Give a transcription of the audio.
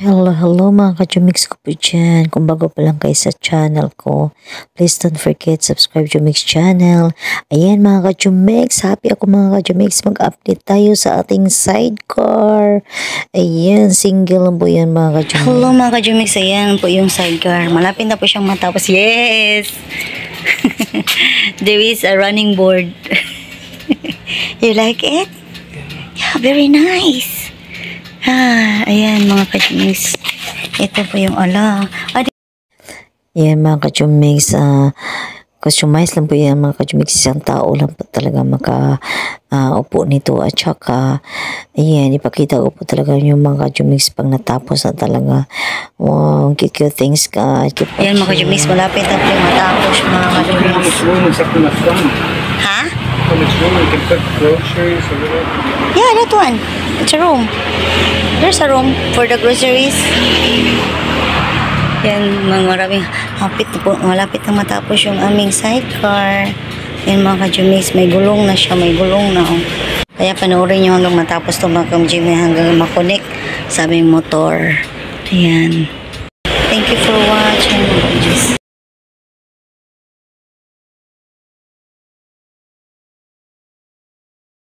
Hello mga ka-Jumix ko po dyan. Kung bago pa lang kayo sa channel ko, please don't forget subscribe Jumix channel. Ayan mga ka-Jumix, happy ako mga ka-Jumix. Mag-update tayo sa ating sidecar. Ayan, single lang po yan mga ka-Jumix. Hello mga ka-Jumix, ayan po yung sidecar. Malapit na po siyang matapos. Yes! There is a running board. You like it? Yeah, very nice. Ayan mga ka-Jumix. Ito po yung Ayan mga ka-Jumix, customize lang po yan mga ka-Jumix. Isang tao lang po talaga upo nito. At saka, ayan, ipakita ko po talaga yung mga ka-Jumix pag natapos na talaga. Wow, cute things ka. Ayan mga ka-Jumix, malapit na po yung matapos mga ka-Jumix. Ha? How much room you can put groceries or whatever? Yeah, that one. It's a room. There's a room for the groceries. Yan, malapit na matapos yung aming sidecar. Yan mga ka-Jumix, may gulong na siya, may gulong na. Oh. Kaya panoorin nyo hanggang matapos ito mga ka-Jumix, hanggang makonek sa aming motor. Ayan. Thank you for watching.